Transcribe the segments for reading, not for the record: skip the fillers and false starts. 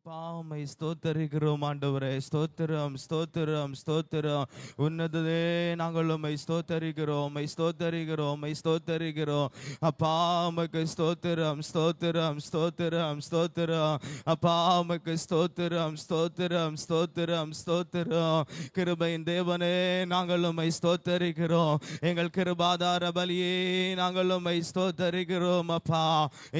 அப்பா உம்மை ஸ்தோத்தரிக்கிறோம் ஆண்டவரே. ஸ்தோத்திரம் ஸ்தோத்திரம் ஸ்தோத்திரம். உன்னததே நாங்கள் உம்மை ஸ்தோத்தரிக்கிறோம், உம்மை ஸ்தோத்தரிக்கிறோம், உம்மை ஸ்தோத்தரிக்கிறோம். அப்பா உமக்கு ஸ்தோத்திரம் ஸ்தோத்திரம் ஸ்தோத்திரம் ஸ்தோத்திரம். அப்பா உமக்கு ஸ்தோத்திரம் ஸ்தோத்திரம் ஸ்தோத்திரம் ஸ்தோத்திரம். கிருபையின் தேவனே நாங்கள் உம்மை ஸ்தோத்தரிக்கிறோம். எங்கள் கிருபாதார பலியே நாங்கள் உம்மை ஸ்தோத்தரிக்கிறோம். அப்பா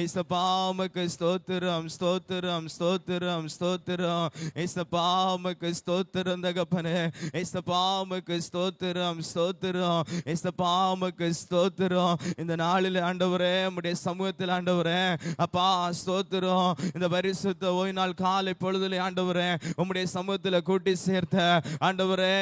இயேசுப்பா உமக்கு ஸ்தோத்திரம் ஸ்தோத்திரம் ஸ்தோத்திரம் ஸ்தோத்திரம். இயேசுப்பா உமக்கு ஸ்தோத்திரம் தகப்பனே. இயேசுப்பா உமக்கு ஸ்தோத்திரம் ஸ்தோத்திரம். இயேசுப்பா உமக்கு ஸ்தோத்திரம். இந்த நாளில் ஆண்டவரே உம்முடைய சமூகத்தில் ஆண்டவரே அப்பா ஸ்தோத்திரம். இந்த பரிசுத்த ஓய்வு நாள் காலை பொழுதிலே ஆண்டவரே உம்முடைய சமூகத்தில் கூட்டி சேர்த்த ஆண்டவரே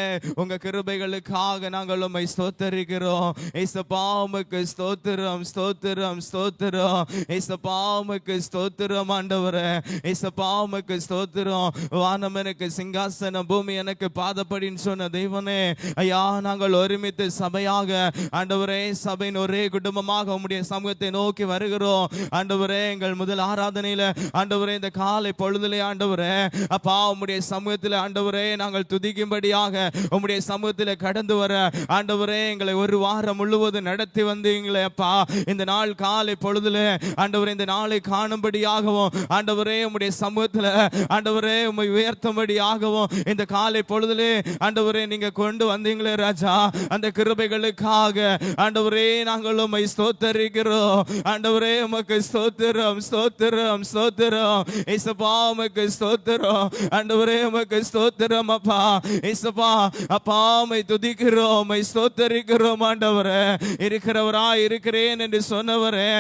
உங்க கிருபைகளுக்காக நாங்கள் உம்மை ஸ்தோத்தரிக்கிறோம். இயேசுப்பா உமக்கு ஸ்தோத்திரம் ஸ்தோத்திரம் ஸ்தோத்திரம். இயேசுப்பா உமக்கு ஸ்தோத்திரம் ஆண்டவரே. இயேசுப்பா உமக்கு ஸ்தோத்திரம். வானம் எனக்கு சிங்காசனம், பூமி எனக்கு பாதப்படின்னு சொன்ன தெய்வனே ஐயா, நாங்கள் ஒருமித்து சபையாக ஆண்டவரே சபையின் ஒரே குடும்பமாக உம்முடைய சமூகத்தை நோக்கி வருகிறோம் ஆண்டவரே. எங்கள் முதல் ஆராதனையில ஆண்டவரே இந்த காலை பொழுதிலே ஆண்டவரே அப்பா உம்முடைய சமூகத்தில் ஆண்டவரே நாங்கள் துதிக்கும்படியாக உம்முடைய சமூகத்தில் கடந்து வர ஆண்டவரே எங்களை ஒரு வாரம் முழுவதும் நடத்தி வந்தீங்களே அப்பா. இந்த நாள் காலை பொழுதிலே ஆண்டவரே இந்த நாளை காணும்படியாகவும் ஆண்டவரே உம்முடைய சமூகத்தில் ஆண்டவரே உம்மை உயர்த்தும்படியாகவும் இந்த காலை பொழுதிலே ஆண்டவரே நீங்க கொண்டு வந்தீங்களே ராஜா. அந்த கிருபைகளுக்காக ஆண்டவரே நாங்கள் உம்மை ஸ்தோத்தரிக்கிறோம் ஆண்டவரே. உமக்கு ஸ்தோத்திரம் ஸ்தோத்திரம் ஸ்தோத்திரம். இயேசுப்பா உமக்கு ஸ்தோத்திரம் ஆண்டவரே. உமக்கு ஸ்தோத்திரம் அப்பா. இயேசுப்பா அப்பா உம்மை துதிக்கிறோம், உம்மை ஸ்தோத்தரிக்கிறோம் ஆண்டவரே. இருக்கிறவராய் இருக்கிறேன் என்று சொன்னவரே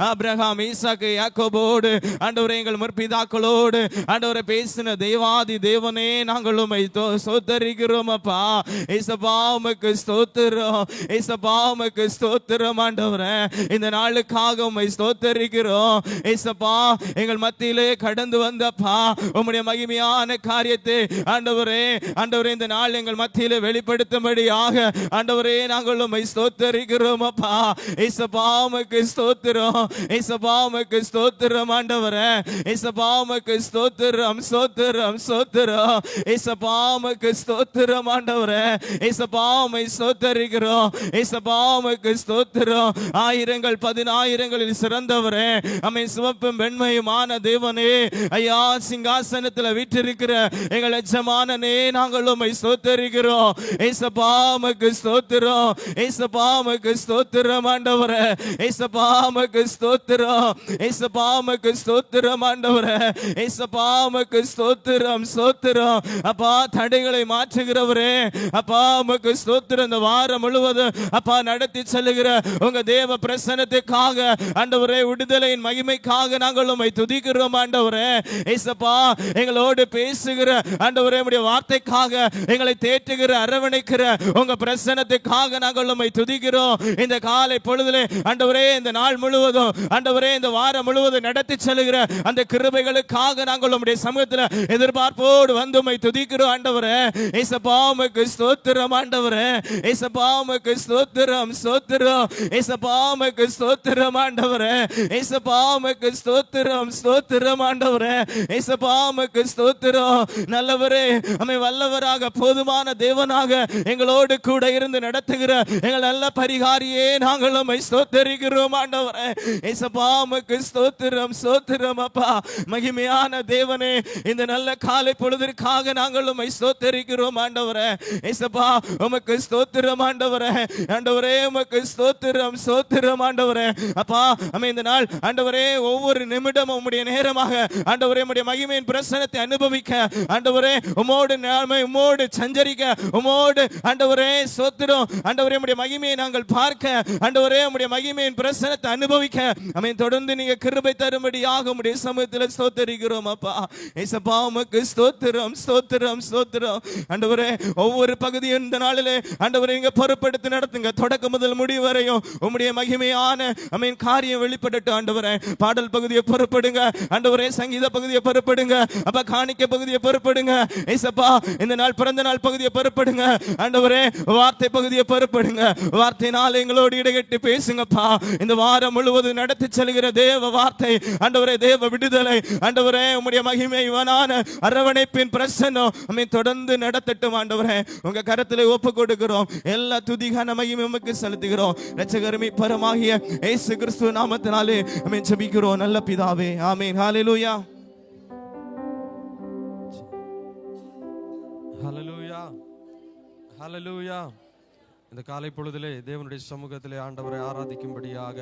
ஆபிரகாம் ஈசாக்கு யாக்கோபோடு ஆண்டவரே எங்கள் முற்பிதாக்களோடு ஆண்டவரே பேசின தேவாதி தேவனே நாங்கள் உம்மை ஸ்தோத்தரிக்கிறோம் அப்பா. இயேசுப்பா உமக்கு ஸ்தோத்திரம். இயேசுப்பா உமக்கு ஸ்தோத்திரம் ஆண்டவரே. இந்த நாளுக்காக உம்மை ஸ்தோத்தரிக்கிறோம். இயேசுப்பா எங்கள் மத்தியிலே கடந்து வந்தப்பா உம்முடைய மகிமையான காரியத்தை ஆண்டவரே ஆண்டவரே இந்த நாள் எங்கள் மத்தியிலே வெளிப்படுத்தும்படியாக ஆண்டவரே நாங்கள் உம்மை ஸ்தோத்தரிக்கிறோம் அப்பா. இயேசுப்பா உமக்கு ஸ்தோத்திரம். இயேசுப்பா உமக்கு ஸ்தோத்திரம் ஆண்டவரே. இயேசுப்பா உமக்கு ஸ்தோத்திரம் ஸ்தோத்திரம் ஸ்தோத்திரம். இயேசுப்பா உமக்கு ஸ்தோத்திரம் ஆண்டவரே. இயேசுப்பா உம்மை ஸ்தோத்தரிக்கிறோம். இயேசுப்பா உமக்கு ஸ்தோத்திரம். ஆயிரங்கள் பதினாயிரங்களில் சிறந்தவரே அமை சிவப்பும் வெண்மையுமான தேவனே ஐயா, சிங்காசனத்தில் வீற்றிருக்கிற எங்கள் எஜமானனே நாங்கள் உம்மை ஸ்தோத்தரிக்கிறோம். இயேசுப்பா உமக்கு ஸ்தோத்திரம். இயேசுப்பா உமக்கு ஸ்தோத்திரம் ஆண்டவரே. இயேசுப்பா உமக்கு ஸ்தோத்திரம். இயேசுப்பா உமக்கு ஸ்தோத்திரம் ஆண்டவரே. இயேசுப்பா உமக்கு ஸ்தோத்திரம் ஸ்தோத்திரம் அப்பா. தடைகளை மாற்றுகிறவரே அப்பா உமக்கு ஸ்தோத்திரம். இந்த வாரம் முழுவதும் அப்பா நடத்தி செல்லுகிற உங்க தேவ பிரசன்னத்துக்காக ஆண்டவரே விடுதலையின் மகிமைக்காக நாங்கள் உம்மை துதிக்கிறோம் ஆண்டவரே. இயேசுப்பா எங்களோடு பேசுகிற ஆண்டவரே உம்முடைய வார்த்தைக்காக எங்களை தேற்றுகிற அரவணைக்கிற உங்க பிரசன்னத்துக்காக நாங்கள் உம்மை துதிக்கிறோம். இந்த காலை பொழுதிலே ஆண்டவரே இந்த நாள் முழுவதும் ஆண்டவரே இந்த வாரம் முழுவதும் நடத்தி செல்லுகிற அந்த கிருபைகளுக்காக நாங்கள் உம்முடைய சமூகத்தில் எதிர்பார்ப்போடு வந்து உம்மை துதிக்கிறோம் ஆண்டவரே. இயேசுப்பா உமக்கு ஸ்தோத்திரம் ஆண்டவரே. இயேசுப்பா உமக்கு ஸ்தோத்திரம் ஸ்தோத்திரம். இயேசுப்பா உமக்கு ஸ்தோத்திரம் ஆண்டவரே. இயேசுப்பா உமக்கு ஸ்தோத்திரம் ஸ்தோத்திரம் ஆண்டவரே. இயேசுப்பா உமக்கு ஸ்தோத்திரம். நல்லவரே அமை வல்லவராக போதுமான தேவனாக எங்களோடு கூட இருந்து நடத்துகிற எங்கள் நல்ல பரிகாரியே நாங்கள் உம்மை ஸ்தோத்தரிக்கிறோம் ஆண்டவரே. இயேசுப்பா உமக்கு ஸ்தோத்திரம் ஸ்தோத்திரம் அப்பா. மகிமையான தேவனே இந்த நல்ல காலை பொழுதிற்காக நாங்கள் உம்மை ஸ்தோத்தரிக்கிறோம் ஆண்டவரே. இயேசுப்பா உமக்கு ஸ்தோத்திரம் ஆண்டவரே. ஆண்டவரே உமக்கு ஸ்தோத்திரம் ஸ்தோத்திரம் ஆண்டவரே. அப்பா அமை இந்த நாள் ஆண்டவரே ஒவ்வொரு நிமிடமும் உம்முடைய நேரமாக ஆண்டவரே உம்முடைய மகிமையின் பிரசன்னத்தை அனுபவிக்க ஆண்டவரே உம்மோடு நாமே உம்மோடு சஞ்சரிக்க உம்மோடு ஆண்டவரே ஸ்தோத்திரம் ஆண்டவரே உம்முடைய மகிமையை நாங்கள் பார்க்க ஆண்டவரே உம்முடைய மகிமையின் பிரசன்னத்தை அனுபவிக்க அமை தொடர்ந்து நீங்க கிருபை தரும்படியாக உம்முடைய சமூகத்தில் ஸ்தோத்தரிக்கிறோம் அப்பா. இயேசுப்பா உமக்கு ஸ்தோத்திரம் ஸ்தோத்திரம் ஸ்தோத்திரம் ஆண்டவரே. ஒவ்வொரு பகுதியும் இந்த நாளிலே ஆண்டவரே நீங்க பொறுப்படுத்தி நடத்துங்க. தொடக்கம் முதல் முடிவு வரையும் உம்முடைய மகிமையான அமீன் காரியம் வெளிப்படட்டும் ஆண்டவரே. பாடல் பகுதியை பொறுப்படுங்க ஆண்டவரே. சங்கீத பகுதியை பொறுப்படுங்க அப்பா. காணிக்கை பகுதியை பொறுப்படுங்க இயேசுப்பா. இந்த நாள் பிறந்த நாள் பகுதியை பொறுப்படுங்க ஆண்டவரே. வார்த்தை பகுதியை பொறுப்படுங்க. வார்த்தையினால் எங்களோடு இடையிட்டு பேசுங்கப்பா. இந்த வாரம் முழுவதும் நடத்தி செல்கிற தேவ வார்த்தை ஆண்டவரே, தேவ விடுதலை ஆண்டவரே, உம்முடைய மகிமைவான அரவணைப்பின் பிரசன்னம் நம்மை தொடர்ந்து நடத்தட்டும் ஆண்டவரே. உங்க கரத்திலே ஒப்பு கொடுக்கிறோம். எல்லா துதிகான மகிமை உமக்கு செலுத்துகிறோம். இரட்சகருமே பரமாகிய இயேசு கிறிஸ்து நாமத்தினாலே நம்மை ஜெபிக்கிறோம் நல்ல பிதாவே. ஆமென். ஹல்லேலூயா. ஹல்லேலூயா. ஹல்லேலூயா. இந்த காலை பொழுதிலே தேவனுடைய சமூகத்திலே ஆண்டவரை ஆராதிக்கும்படியாக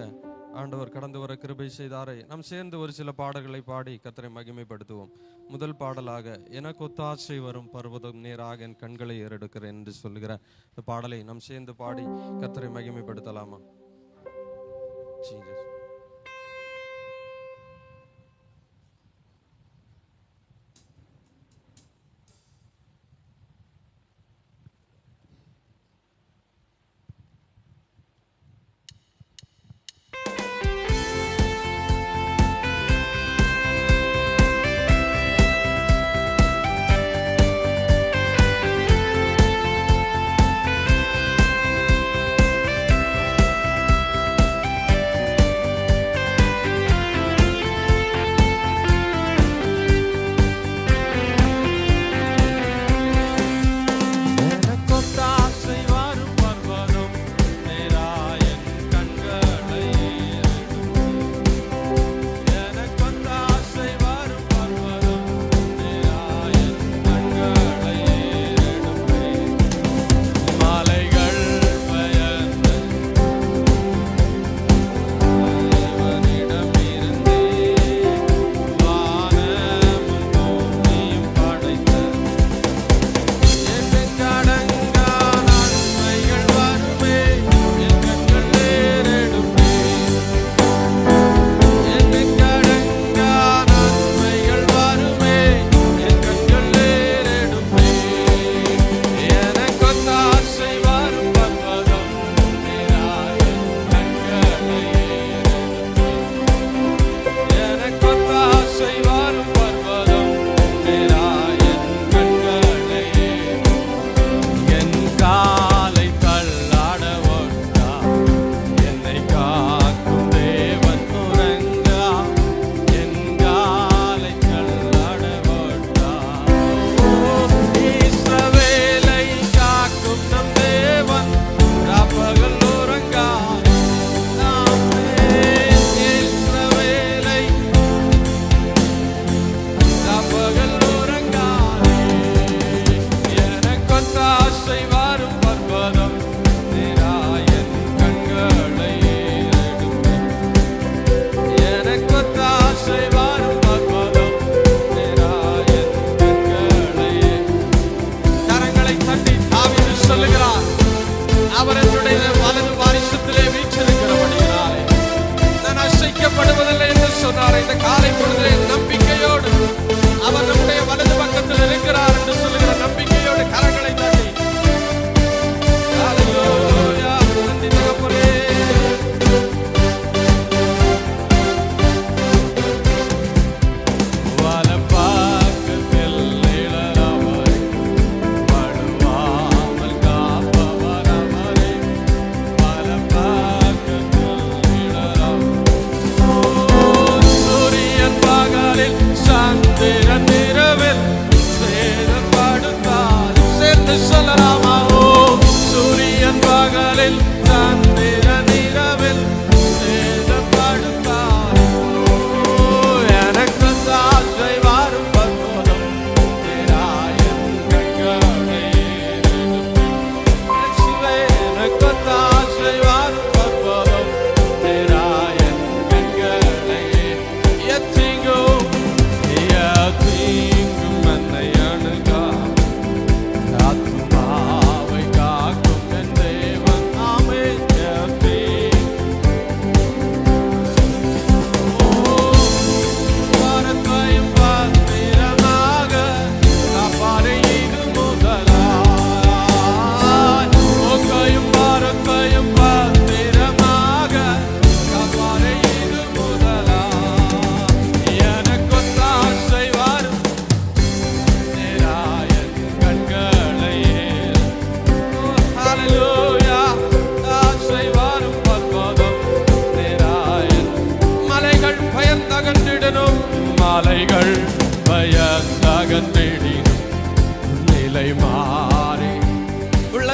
ஆண்டவர் கடந்து வர கிருபை செய்தாரே. நாம் சேர்ந்து ஒரு சில பாடல்களை பாடி கர்த்தரை மகிமைப்படுத்துவோம். முதல் பாடலாக எனக்கு ஒத்தாசை வரும் பர்வதம் நேராக என் கண்களை ஏறெடுக்கிறேன் என்று சொல்லுகிற இந்த பாடலை நாம் சேர்ந்து பாடி கர்த்தரை மகிமைப்படுத்தலாமா?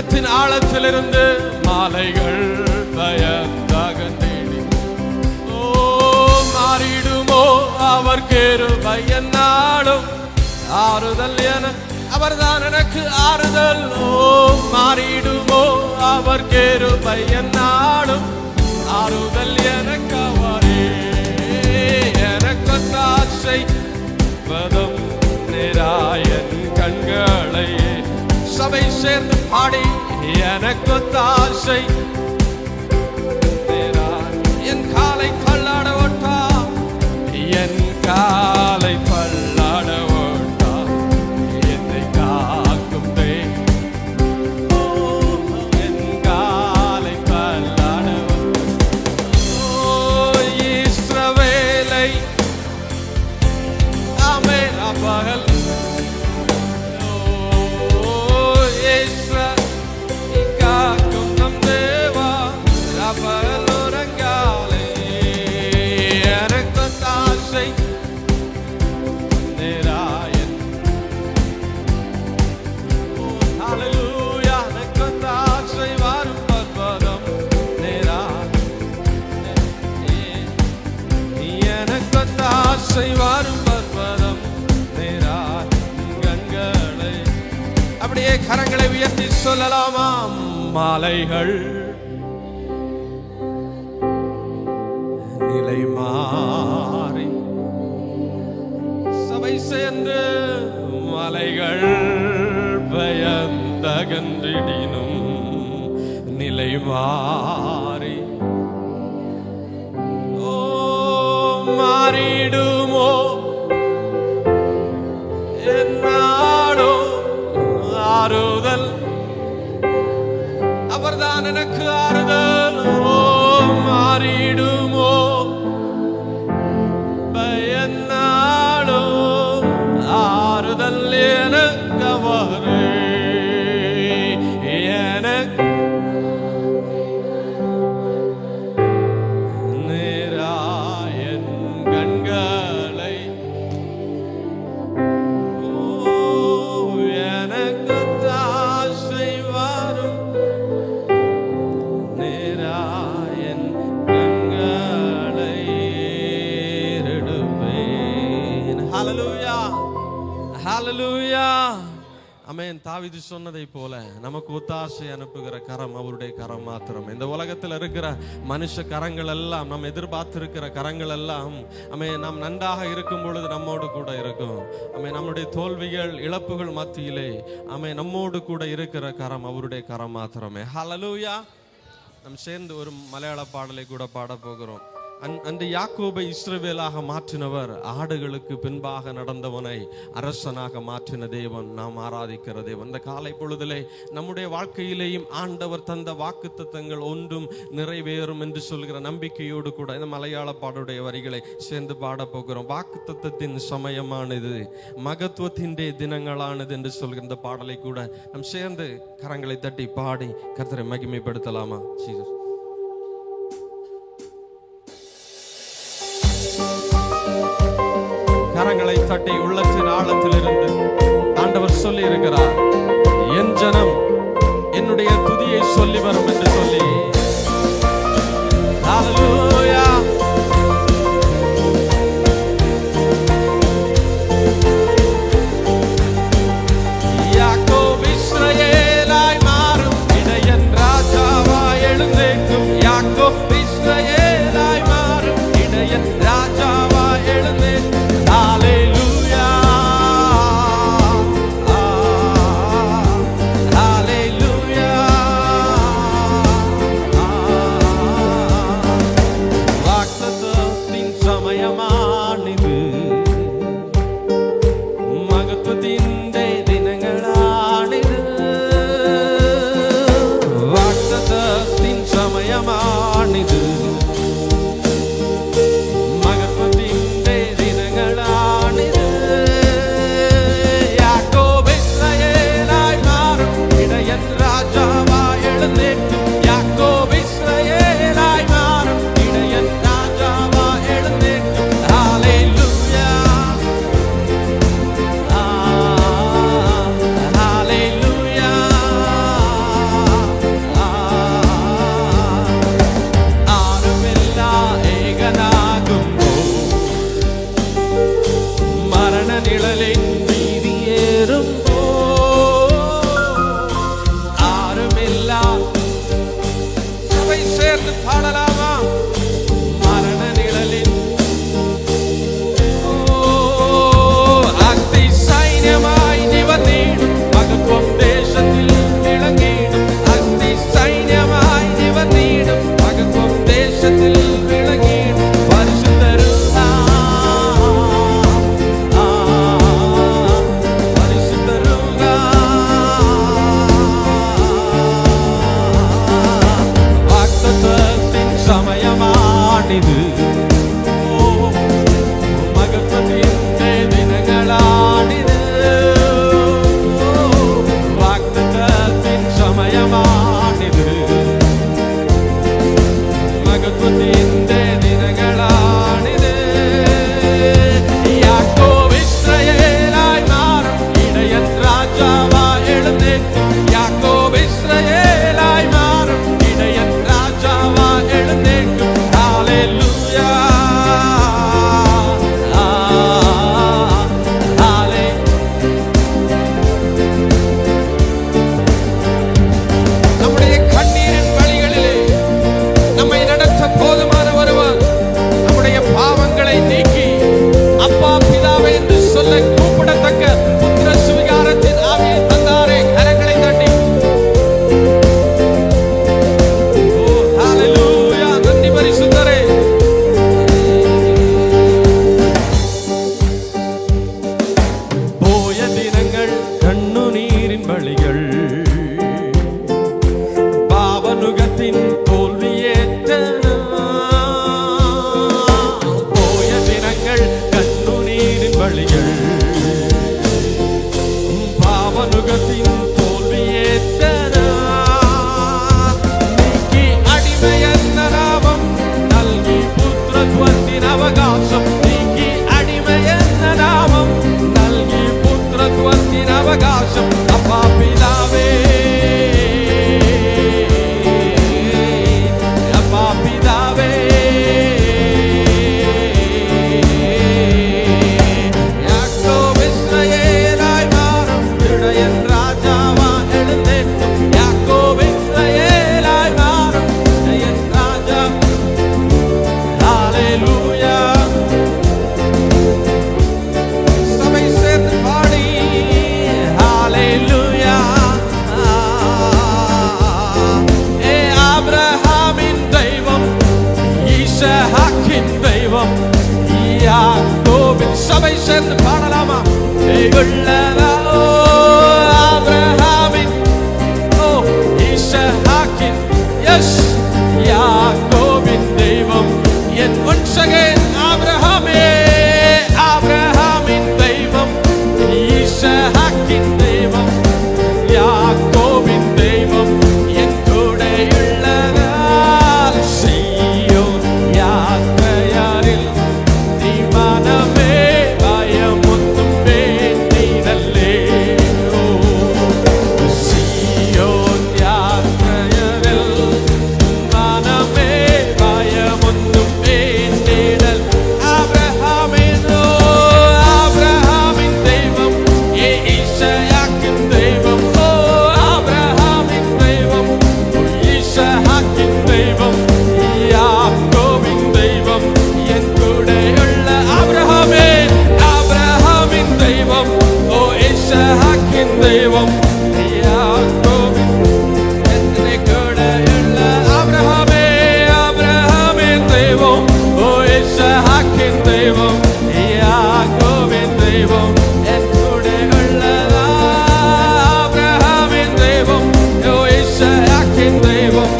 உள்ளத்தின் ஆழத்திலிருந்து மாலைகள் பயந்தகன்றேன். ஓ மாறிடுமோ அவர் கிருபை என்னாலும் ஆறுதல் என அவர்தான் எனக்கு ஆறுதல். ஓ மாறிடுமோ அவர் கிருபை என்னாலும் ஆறுதல் எனக்கு அவரே. எனக்கு ஆசை வதம் நிராயன் கண்களை சபை சேர்ந்து பாடி எனக்கு ஆசை என் காலை தள்ளாட ஓட்டா என் காலை தள்ளாட ஓட்டா என்னை காக்கும் என் காலை தள்ளாட இஸ்ரவேலை ஆமென் பகல் காக்கும் நம் தேவா பகல் உறங்காலே. எனக்கு ஆசை நிராயன். ஹல்லேலூயா. எனக்கு ஆசை வரும் பர்வதம் எனக்கு ஆசை வரும் பர்வதம் கண்களை அப்படியே கரங்களை உயர்த்தி சொல்லலாமா? மாலைகள் நிலை மாறி சபை சேர்ந்து மலைகள் பயந்தகன்றிடினும் நிலை மாறி ஓ மாறிடுமோ என்னாலோ ஆறுதல் அவர்தான் எனக்கு ஆறுதல். ஓ மாறிடுமோ பயனாலோ ஆறுதல் எனக்கு அவரே. எனக்கு நிராயன் கண்களை எனக்கு தாசை வரும் நிராயன் கண்களை எடுப்பேன். ஹல்லேலூயா ஹல்லேலூயா ஆமென். தாவீது சொன்னதை போல நமக்கு ஒத்தாசை அனுப்புகிற கரம் அவருடைய கரம் மாத்திரம். இந்த உலகத்தில் இருக்கிற மனுஷ கரங்கள் எல்லாம் நாம் எதிர்பார்த்திருக்கிற கரங்கள் எல்லாம் ஆமென் நாம் நன்றாக இருக்கும் பொழுது நம்மோடு கூட இருக்கும். ஆமென் நம்முடைய தோல்விகள் இழப்புகள் மத்தியிலே ஆமென் நம்மோடு கூட இருக்கிற கரம் அவருடைய கரம் மாத்திரமே. ஹல்லேலூயா. நாம் சேர்ந்து ஒரு மலையாள பாடலை கூட பாட போகிறோம். அந்த யாக்கோபை இஸ்ரவேலாக மாற்றினவர் ஆடுகளுக்கு பின்பாக நடந்தவனை அரசனாக மாற்றின தேவன் நாம் ஆராதிக்கிற தேவன். இந்த காலை பொழுதிலே நம்முடைய வாழ்க்கையிலேயும் ஆண்டவர் தந்த வாக்குத்தத்தங்கள் ஒன்றும் நிறைவேறும் என்று சொல்கிற நம்பிக்கையோடு கூட இந்த மலையாள பாடலுடைய வரிகளை சேர்ந்து பாட போகிறோம். வாக்குத்தத்தத்தின் சமயமானது, மகத்துவத்தின் தினங்களானது என்று சொல்கிற இந்த பாடலை கூட நாம் சேர்ந்து கரங்களை தட்டி பாடி கர்த்தரை மகிமைப்படுத்தலாமா? ஜீசஸ் கரங்களை தட்டி உள்ளத்தின் ஆழத்திலிருந்து ஆண்டவர் சொல்லி இருக்கிறார், என் ஜனம் என்னுடைய துதியை சொல்லி வரும் என்று சொல்லி. ஹல்லேலூயா. யாக்கோபு இஸ்ரவேலாய் மாறும் இடையன் ராஜாவாய் எழுந்தேற்கும். யாக்கோபு இஸ்ரவேலாய் மாறும் இடையன் ராஜாவாய் எழுந்தேற்கும். Hallelujah. சபை சேர்ந்து பாடலாமா? உள்ளதா ஆபிரகாமின், ஓ ஈசாக்கின், எஸ் யாக்கோபின் தெய்வம் என் வம்சகே. ஆபிரகாமே, ஆபிரகாமின் தெய்வம், ஈசாக்கின் தெய்வம், யாக்கோபின் தெய்வம் என் கூட உள்ளதால் செய்யும் யாக்கையாரில் நீ மனமே பயமொன்றும் வேண்டிடலே. செய்யோன் யாக்கையாரில் மனமே பயமொன்றும் வேண்டிடல். ஆபிரகாமின், ஆபிரகாமின் தெய்வம், ஈசாக்கின் தெய்வம், ஓ ஆபிரகாமின் தெய்வம், ஈசாக்கின் தெய்வம், யாக்கோபின் தெய்வம் என் கூட உள்ள. ஆபிரகாமே, ஆபிரகாமின் தெய்வம், ஓ ஈசாக்கின் தெய்வம், யாக்கோபின் என்னை கூட உள்ள. ஆபிரகாமே, ஆபிரகாமின் தெய்வம், ஓ ஈசாக்கின் தெய்வம், யாக்கோபின் தெய்வம் என் கூட உள்ளதா. ஆபிரகாமின் தெய்வம், ஓ ஈசாக்கின் தெய்வம்,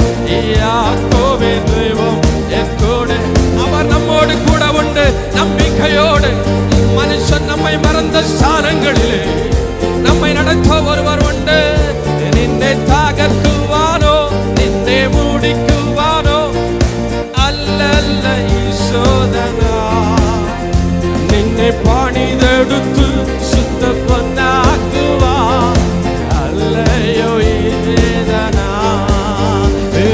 யாக்கோபின் தெய்வம் என் கூட. அவர் நம்மோடு கூட உண்டு. நம்பிக்கையோடு மனுஷன் நம்மை மறந்த ஸ்தானங்களிலே நம்மை நடத்த ஒருவர் உண்டு. நின்னை தகர்க்குவானோ, நின்னை மூடிக்குவானோ, அல்லல்ல ஈசோதனா. நின்னை பணிதெடுத்து சுத்த பொன்னாக்குவா, அல்லையோ ஈதனா.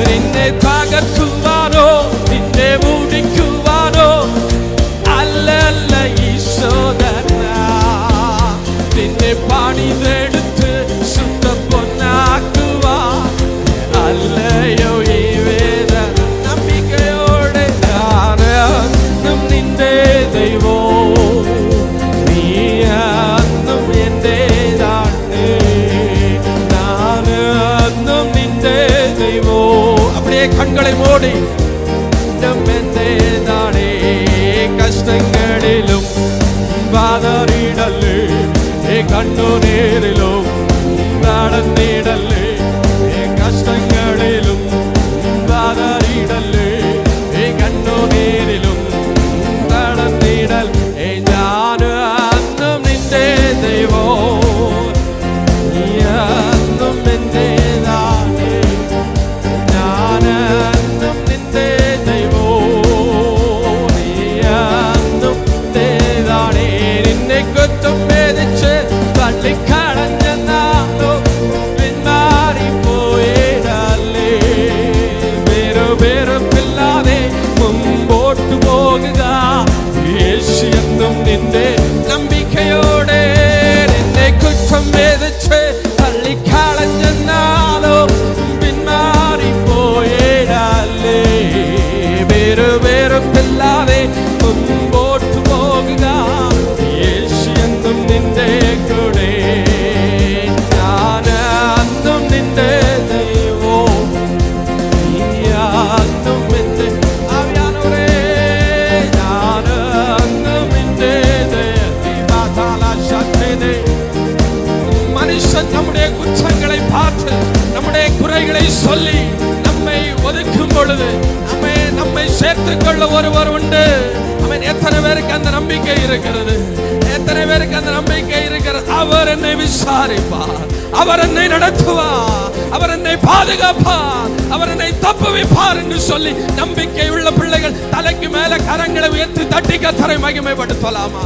நின்னை தகர்க்குவானோ, நின்னை மூடிக்குவானோ, அல்லல்ல ஈசோதனா. நின்னை பணிதெடுத்து சுத்த பொன்னாக்குவா, அல்லையோ ஈவேதனா. நம்பிக்கையோடு யாரும் நின்றே தெய்வம், நீ அன்னும் என்றேதானே, நான் அன்னும் நின்றே தெய்வம். அப்படியே கண்களை மூடி என்றேதானே. கஷ்டங்களிலும் பாதறிடலே, கண்ணு நேரிலும் நடந்திடலே. கஷ்டங்களிலும் பாதறிடலே, கண்ணு நேரிலும் நடந்திடல். நான் அன்னும் நின்றே தெய்வம், நீ அன்னும் நின்றேதானே, நான் அன்னும் நின்றே தெய்வம், நீ அன்னும் நின்றேதானே. நின்னை குத்தம் மேதிச்சு தள்ளி கடஞ்சோ பின்மாறி போயிடலே. வேறு வேறு பில்லாதே மும்போட்டு போகுதா, இயேசு என்னும் நின்றே. நம்பிக்கையோடு நின்னை குற்றம் மேதிச்சு தள்ளி கடஞ்சோ பின்மாறி போயிடலே. வேறு வேறு பில்லாதே மும்போட்டு போகுதா, இயேசு என்னும் நின்றே கூடே. நான் அன்னும் நின்றே தெய்வம், நீ அன்னும் நின்றே. ஆவியானவரே, நான் அன்னும் நின்றே தெய்வம். மனுஷன் நம்முடைய குற்றங்களை பார்த்து நம்முடைய குறைகளை சொல்லி நம்மை ஒதுக்கும் பொழுது நம்மை சேர்த்துக் கொள்ள ஒருவர் உண்டு. அவன் எத்தனை பேருக்கு அந்த நம்பிக்கை இருக்கிறது? எத்தனை பேருக்கு அந்த நம்பிக்கை இருக்கிறது? அவர் என்னை விசாரிப்பார், அவர் என்னை நடத்துவார், அவர் என்னை பாதுகாப்பார், அவர் என்னை தப்புவிப்பார் என்று சொல்லி நம்பிக்கை உள்ள பிள்ளைகள் தலைக்கு மேல கரங்களை உயர்த்தி தட்டி கர்த்தரை மகிமைப்படுத்தலாமா?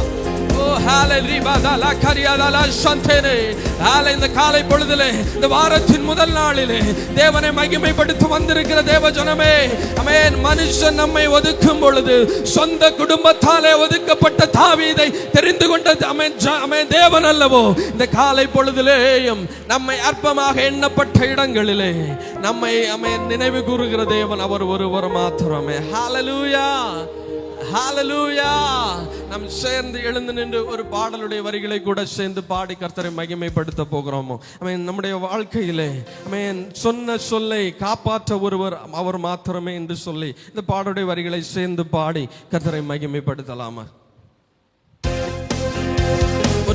இந்த காலை பொழுதிலே, இந்த வாரத்தின் முதல் நாளிலே தேவனை மகிமைப்படுத்தி வந்திருக்கிற தேவ ஜனமே, ஆமென். மனுஷன் நம்மை ஒதுக்கும் பொழுது சொந்த குடும்பத்தாலே ஒதுக்கப்பட்ட தாவீதை தெரிந்து கொண்ட ஆமென் தேவன் அல்லவோ, இந்த காலை பொழுதிலேயும் நம்மை அற்பமாக எண்ணப்பட்ட இடங்களிலே நம்மை ஆமென் நினைவு கூறுகிற தேவன் அவர் ஒருவர் மாத்திரமே. ஹல்லேலூயா, ஹல்லேலூயா. நாம் சேர்ந்து எழுந்து நின்று ஒரு பாடலுடைய வரிகளை கூட சேர்ந்து பாடி கர்த்தரை மகிமைப்படுத்த போகிறோமோ. நம்முடைய வாழ்க்கையிலே சொன்ன சொல்லை காப்பாற்ற ஒருவர் அவர் மாத்திரமே என்று சொல்லி இந்த பாடலுடைய வரிகளை சேர்ந்து பாடி கர்த்தரை மகிமைப்படுத்தலாமா?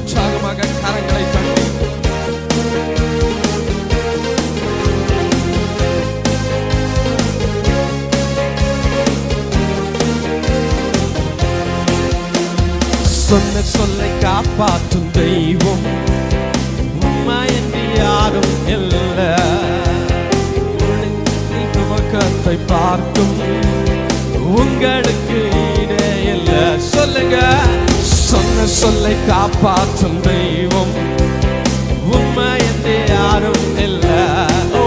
உற்சாகமாக கரங்களை தட்டி சொன்ன சொல்லை காப்பாற்றும் தெய்வம் உம்மையின்றி யாரும் இல்லை. துவக்கத்தை பார்க்கும் உங்களுக்கு ஈடே இல்லை. சொல்லுங்க, சொன்ன சொல்லை காப்பாற்றும் தெய்வம் உம்மையின்றி யாரும் இல்லை. ஓ,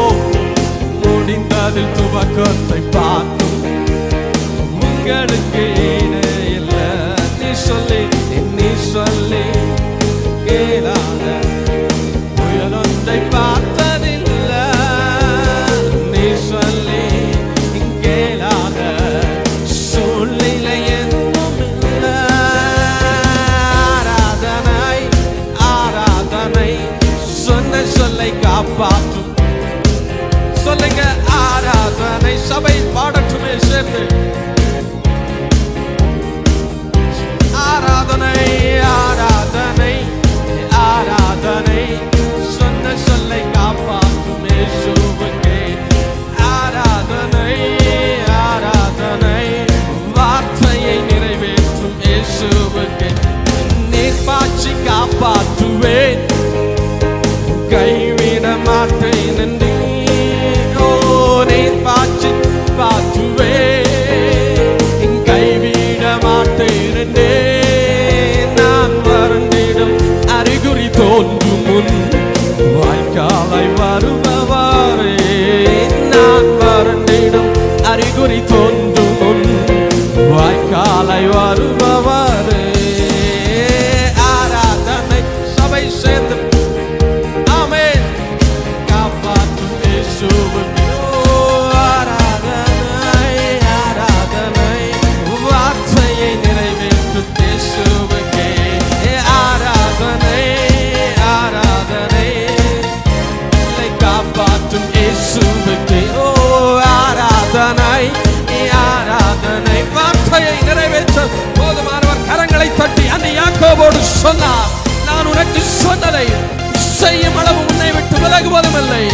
முடிந்ததில் துவக்கத்தை பார்க்கும் உங்களுக்கு ஈடே இல்லை. நீ சொல்லி கேளாத புயலொன்றை பார்த்ததில்லை. நீ சொல்லி கேளாத சூழ்நிலை எதுவும் இல்லை. ஆராதனை ஆராதனை சொன்ன சொல்லை காப்பாற்றும். சொல்லுங்க, ஆராதனை. சபை பாடட்டுமே சேர்ந்து. ஆராதனை ஆராதனை ஆராதனை சொன்ன சொல்லை காப்பாற்றும் இயேசுவுக்கே. ஆராதனை ஆராதனை வார்த்தையை நிறைவேற்றும் இயேசுவுக்கே. நீர் பாய்ச்சி காப்பாற்றுவேன், கைவிட மாட்டேன் என்று. ஓ, நீர் பாய்ச்சி காப்பாற்றுவேன், கைவிட மாட்டேன் என்று. தோன்றும் முன் வாய்க்காலை வருபவாரே. நான் வறண்டிடும் அறிகுறி தோன்றும் முன் வாய்க்காலை வருபவாரே. ஆராதனை. சபை சேர்ந்து ஆமென். காப்பாற்றும் இயேசுவுக்கே. ஆராதனை ஆராதனை வார்த்தையை நிறைவேற்றும் இயேசுவுக்கே. ஆராதனை ஆராதனை காப்பாற்றும் இயேசுவுக்கே. ஓ, ஆராதனை ஆராதனை வார்த்தையை நிறைவேற்ற போதுமானவர். கரங்களை தட்டி அந்த யாக்கோபோடு சொன்னார், நான் உனக்கு சொன்னதை செய்யும் அளவு உன்னை விட்டு விலகுவதும் இல்லை,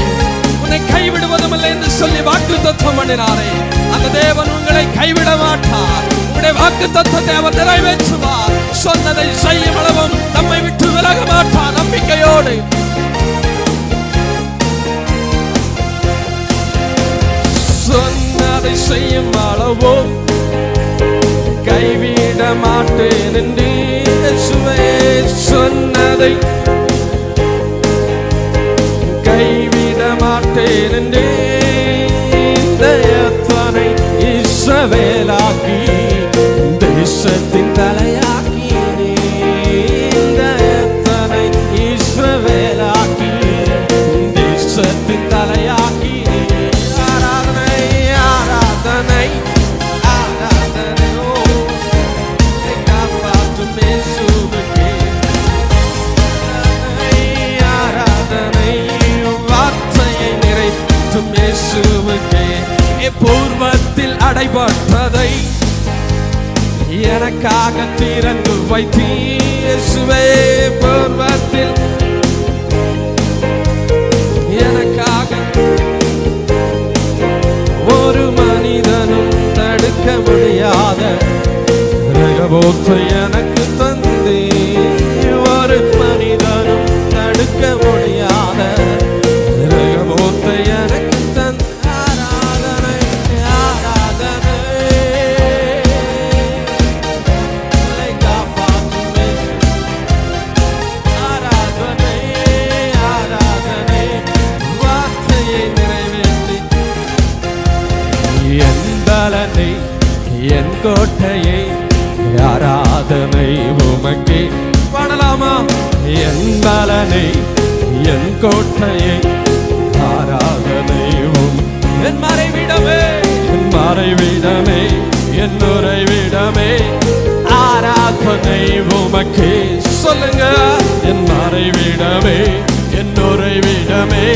உன்னை கைவிடுவதும் இல்லை என்று சொல்லி வாக்குத்தத்தம் பண்ணினாரே. அந்த தேவன் உங்களை கைவிட மாட்டார். உங்களுடைய வாக்குத்தத்தத்தை அவர் நிறைவேற்றுவார். சொன்னதை செய்யும் அளவும் நம்மை விட்டு விலக மாட்டார். நம்பிக்கையோடு சொன்னதை செய்யும் அளவும் கைவிட மாட்டேன் என்று இயேசுவே சொன்னதை கைவிட மாட்டேன் என்று. எத்தனை இஸ்ரவேலாக்கி தேசத்தின் தலையாக்கி, எத்தனை இஸ்ரவேலாக்கி தேசத்தின் தலையாக்கி. ஆராதனை ஆராதனை ஆராதனை காப்பாற்றும் இயேசுவுக்கே. ஆராதனை வார்த்தையை நிறைவேற்றும் இயேசுவுக்கே. பூர்வத்தில் அடைபட்டதை எனக்காக திறந்து வைத்தீர் இயேசுவே. பூர்வத்தில் எனக்காக ஒரு மனிதனும் தடுக்க முடியாத ரகபோத்தை எனக்கு தந்தீர். ஒரு மனிதனும் தடுக்க முடியாத ரகபோத்தை எனக்கு தந்த. ஆராதனை ஆராதனை காப்பாற்றும். ஆராதனை ஆராதனை வார்த்தையை நிறைவேற்றி. என் பலனை என் கோட்டையை ஆராதனை உமக்கே. பாடலாமா? என் பலனை என் கோட்டையை ஆராதனை என் மறைவிடமே, என் மறைவிடமே, என் உறைவிடமே, ஆராதனை உமக்கே. சொல்லுங்க, என் மறைவிடமே, என் உறைவிடமே,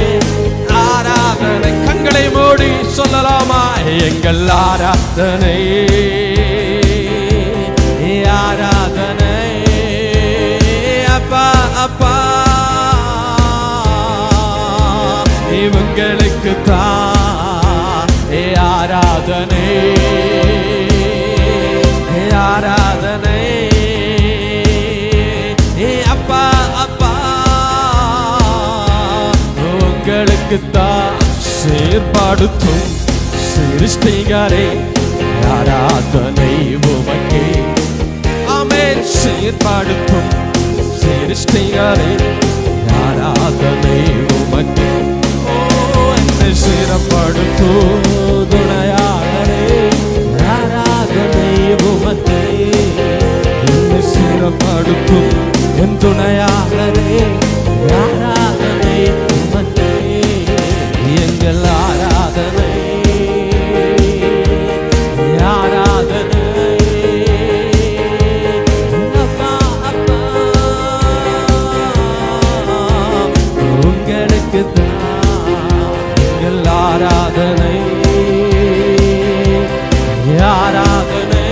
ஆராதனை. கண்களை மூடி சொல்லலாமா? எங்கள் ஆராதனை ஆராதனை அப்பா உங்களுக்கு தான் ஆராதனை, ஆராதனை. அப்பா அப்பா உங்களுக்கு தான் செயற்படுத்தும் சிருஷ்டிகரே ஆராதனை உமக்கே. ஆமென். செயற்படுத்தும் சிருஷ்டிகரே ஆராதனை உமக்கே. என்னை சிறப்படுத்தும் துணையாளரே ஆராதனை உமக்கே. என்னை சிறப்படுத்தும் என் துணையாளரே ஆராதனை உமக்கே. எங்கள் ஆராதனை, ஆராதனை. அப்பா அப்பா உங்களுக்கு தான் எங்கள் ஆராதனை, ஆராதனை.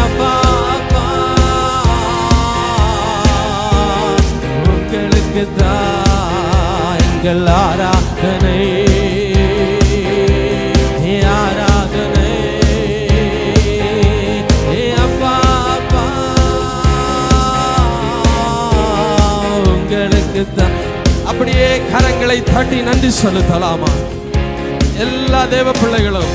அப்பா அப்பா உங்களுக்கு தான் எங்கள் ஆராதனை, ஆராதனை. அப்பா அப்பா உங்களுக்கு தான். அப்படியே கரங்களை தட்டி நன்றி செலுத்தலாமா? எல்லா தேவ பிள்ளைகளும்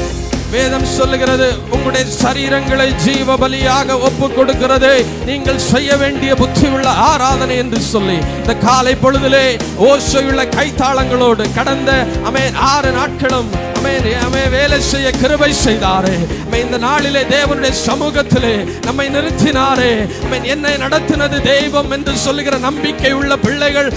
வேதம் சொல்லுகிறது, உங்களுடைய சரீரங்களை ஜீவ பலியாக ஒப்பு கொடுக்கிறது நீங்கள் செய்ய வேண்டிய புத்தி உள்ள ஆராதனை என்று சொல்லி இந்த காலை பொழுதிலே ஓசையுள்ள கைத்தாளங்களோடு கடந்த 6 நாட்களும் வேலை செய்ய கிருபை செய்தாரே. இந்த நாளிலே தேவனுடைய சமூகத்திலே நம்மை நிறுத்தினாரே. என்னை நடத்தினது தெய்வம் என்று சொல்லுகிற நம்பிக்கை உள்ள பிள்ளைகள்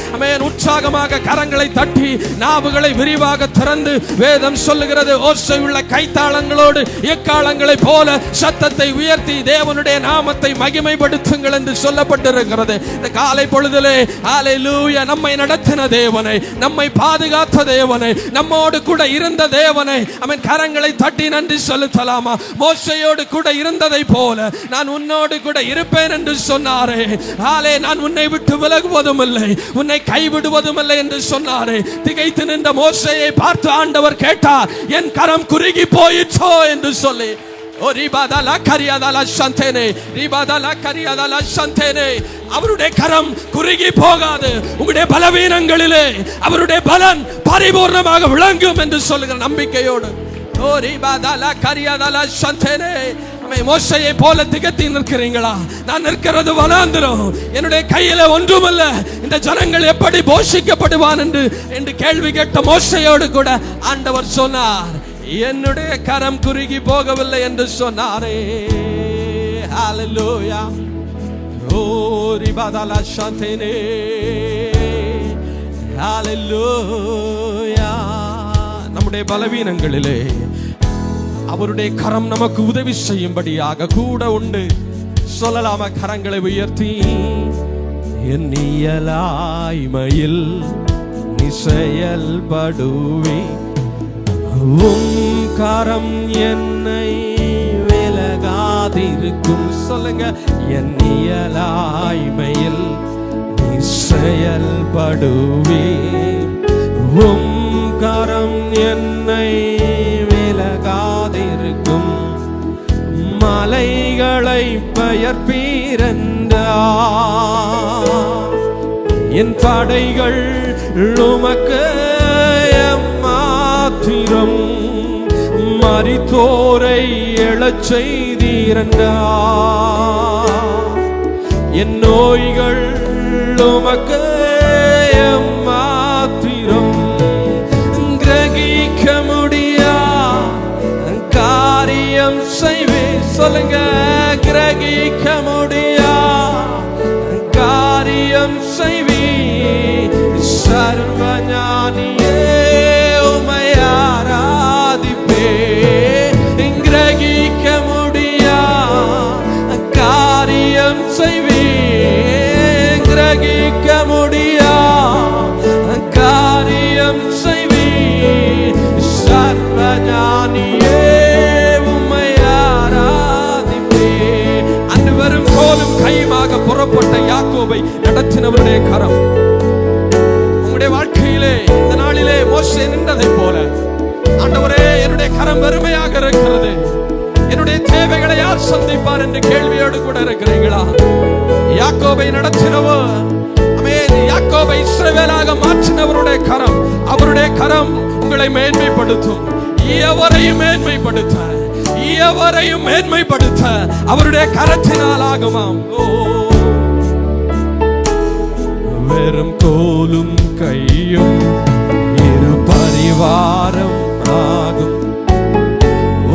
உற்சாகமாக கரங்களை தட்டி நாவுகளை விரிவாக திறந்து வேதம் சொல்லுகிறது, ஓசையுள்ள கைத்தாளங்களோடு எக்காலங்களை போல சத்தத்தை உயர்த்தி தேவனுடைய நாமத்தை மகிமைப்படுத்துங்கள் என்று சொல்லப்பட்டிருக்கிறது. இந்த காலை பொழுதிலே ஹல்லேலூயா, நம்மை நடத்தின தேவனை, நம்மை பாதுகாத்த தேவனை, நம்மோடு கூட இருந்த தேவனை அவன் கரங்களை தட்டி நன்றி செலுத்தலாமா? மோசேயோடு கூட இருந்ததை போல நான் உன்னோடு கூட இருப்பேன் என்று சொன்னாரே. நான் உன்னை விட்டு விலகுவதும் இல்லை, உன்னை கைவிடுவதும் இல்லை என்று சொன்னாரே. திகைத்து நின்ற மோசேயை பார்த்து ஆண்டவர் கேட்டார், என் கரம் குறுகி போயிற்றோ என்று சொல்லி. அவருடைய கரம் குறுகி போகாது. உங்களுடைய பலவீனங்களிலே அவருடைய பலன் பரிபூர்ணமாக விளங்கும் என்று சொல்லுகிற நம்பிக்கையோடு மோசையை போல திகத்தி நிற்கிறீங்களா? நான் நிற்கிறது வனாந்திரம், என்னுடைய கையில ஒன்றுமல்ல, இந்த ஜனங்கள் எப்படி போஷிக்கப்படுவான் என்று கேள்வி கேட்ட மோசையோடு கூட ஆண்டவர் சொன்னார், என்னுடைய கரம் குறுகி போகவில்லை என்று சொன்னாரே. ஹல்லேலூயா. ஓரிபாதலா சந்தேனே. ஹல்லேலூயா. நம்முடைய பலவீனங்களிலே அவருடைய கரம் நமக்கு உதவி செய்யும்படியாக கூட உண்டு. சொல்லலாமா? கரங்களை உயர்த்தி என் இயலாய்மையில் நீ செயல்படுவே, உம் கரம் என்னை விலகாதிருக்கும். சொல்லுங்க, என் இயலாய்மையில் நீ செயல்படுவே, உம் கரம் என்னை விலகாதிருக்கும். மலைகளை பெயர்ப்பீரென்றார், என் படைகள் உமக்கு மாத்திரம். மரித்தோரை எழச் செய்தீரென்றார், என் நோய்கள் உமக்கு மாத்திரம். கிரகிக்க முடியா காரியம் செய்வே. சொல்லுங்க, கிரகிக்க முடியா காரியம் செய்வே. சர்வஞானியே உம்மை ஆராதிப்பே. கிரகிக்க முடியா காரியம் செய்வே. கிரகிக்க முடியா சந்நிதியிலே இந்த நாளிலே மோசே நின்றதை போல ஆண்டவரே, என்னுடைய கரம் வெறுமையாக இருக்கிறது, என்னுடைய தேவைகளை யார் சந்திப்பார் என்று கேள்வியோடு கூட இருக்கிறீங்களா? யாக்கோபை நடத்தினவர், யாக்கோபை இஸ்ரவேலாக மாற்றினவருடைய கரம், அவருடைய கரம் உங்களை மேன்மைப்படுத்தும். எவரையும் மேன்மைப்படுத்த, எவரையும் மேன்மைப்படுத்த அவருடைய கரத்தினால் ஆகுமாம். வெறும் கோலும் கையும் இரு பரிவாரம் ஆகும்,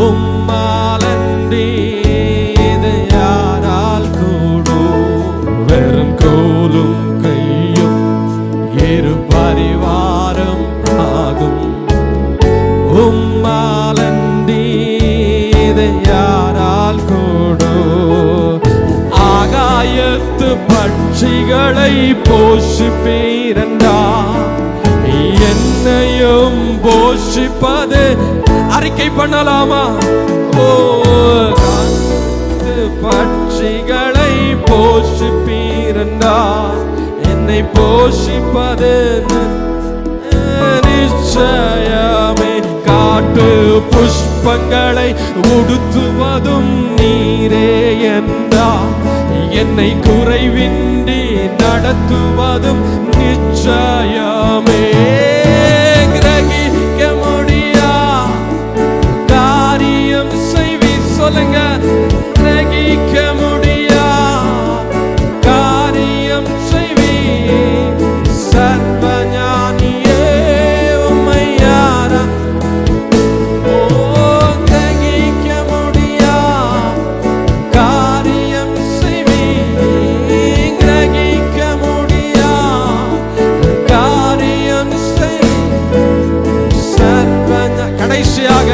உம்மாலன்றி இது யாரால் கூடும்? வெறும் கோலும் கையும் இரு பரிவாரம் ஆகும், உம்மாலன்றி இது யாரால் கூடும்? ஆகாயத்து பட்சிகளை போஷிப்பீரண்டா, என்னையும் போஷிப்பது அறிக்கை பண்ணலாமா? ஓ, பட்சிகளை போஷிப்பீரண்டா, என்னை போஷிப்பது நிச்சயமே. காட்டு புஷ்பங்களை உடுத்துவதும் நீரே என்றா, என்னை குறைவின்றி நடத்துவதும் நிச்சயமே. கிரகிக்க முடியா காரியம் செய்வி, சொல்லுங்க, கிரகிக்க முடியா காரியம் செய்வி, சர்வஞானியே உம்மையாரா. ஓ, கிரகிக்க முடியா காரியம் செய்வி, கிரகிக்க முடியா காரியம் செய், சர்வஞா. கடைசியாக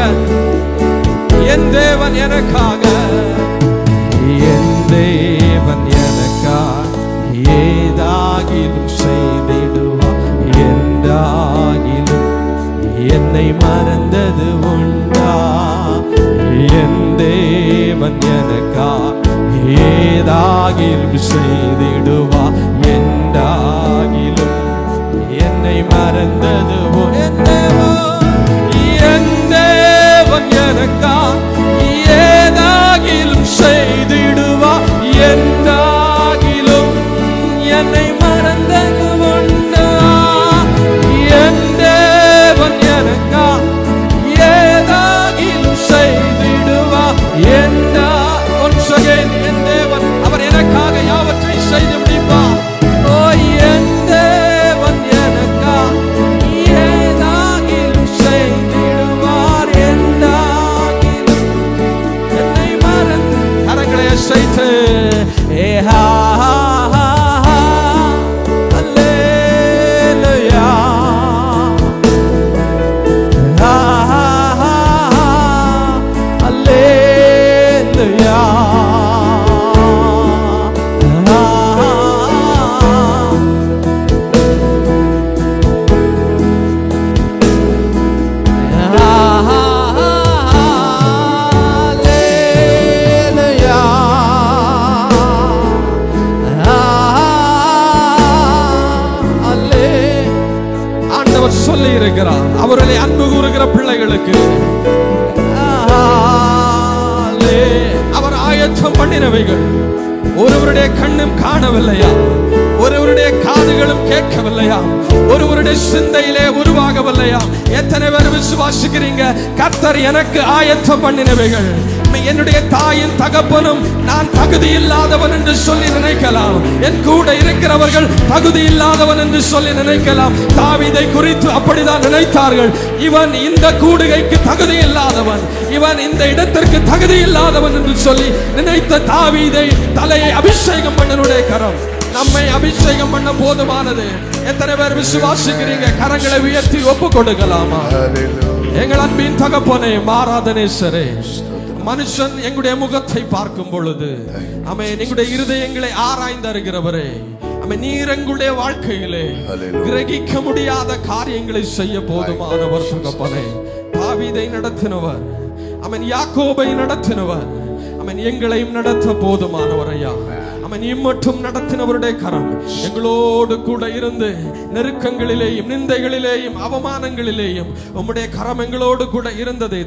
என் தேவன் எனக்காக, என் தேவன் எனக்காக ஏதாகிலும் செய்திடுவார். எந்தாகிலும் என்னை மறந்தது உண்டா? என் தேவன் எனக்காக ஏதாகிலும் செய்திடுவார். எந்தாகிலும் என்னை மறந்தது உண்டா? என் தேவன் எனக்காக ஏதாகிலும் செய்திடுவா, எந்தாகிலும் என்னை மறந்தது உண்டா? என் தேவன் எனக்காக ஏதாகிலும் செய்திடுவா, எந்தா. Once again, என் தேவன், அவர் எனக்காக யாவற்றை செய்து முடிப்பார். ஓ, என் தேவன் எனக்காக ஏதாகிலும் செய்திடுவார், எந்தாகிலும் என்னை மறந்து. கரங்களை அசைத்து ஏஹா அல்லேலூயா, அல்லேலூயா, சொல்லி இருக்கிறார். அவர்களை அன்பு கூறுகிற பிள்ளைகளுக்கு அவர் ஆயத்தம் பண்ணினவைகள் ஒருவருடைய கண்ணும் காணவில்லையா, ஒருவருடைய காதுகளும் கேட்கவில்லையா, ஒருவருடைய சிந்தையிலே உருவாகவில்லையா? எத்தனை பேர் விசுவாசிக்கிறீங்க? கர்த்தர் எனக்கு ஆயத்தம் பண்ணினவைகள். என்னுடைய தாயின் தகப்பனும் நான் தகுதி இல்லாதவன் என்று சொல்லி நினைக்கலாம், என் கூட இருக்கிறவர்கள் தகுதி இல்லாதவன் என்று சொல்லி நினைக்கலாம். தாவீதை குறித்து அப்படிதான் நினைத்தார்கள். இவன் இந்த கூடுகைக்கு தகுதி இல்லாதவன், இவன் இந்த இடத்திற்கு தகுதி இல்லாதவன் என்று சொல்லி நினைத்த தாவீதை தலையை அபிஷேகம் பண்ணனுடைய கரம் நம்மை அபிஷேகம் பண்ண போதுமானது. எத்தனை பேர் விசுவாசிக்கிறீங்க? கரங்களை உயர்த்தி ஒப்பு கொடுக்கலாமா? எங்கள் அன்பின் தகப்பனே, மாராதனேஸ்வரே, மனுஷன் எங்களுடைய முகத்தை பார்க்கும் பொழுது ஆமென், எங்களுடைய இருதயங்களை ஆராய்ந்து அறிகிறவரே, ஆமென், நீர் எங்களுடைய வாழ்க்கையிலே கிரகிக்க முடியாத காரியங்களை செய்ய போதுமானவர் தகப்பனே. தாவீதை நடத்தினவர், ஆமென், யாக்கோபை நடத்தினவர், ஆமென், எங்களையும் நடத்த போதுமானவர் ஐயா. அவன் இம்மட்டும் நடத்தினவருடைய கரம் எங்களோடு கூட இருந்து நெருக்கங்களிலேயும் நிந்தைகளிலேயும் அவமானங்களிலேயும் உம்முடைய கரம் எங்களோடு கூட இருந்ததை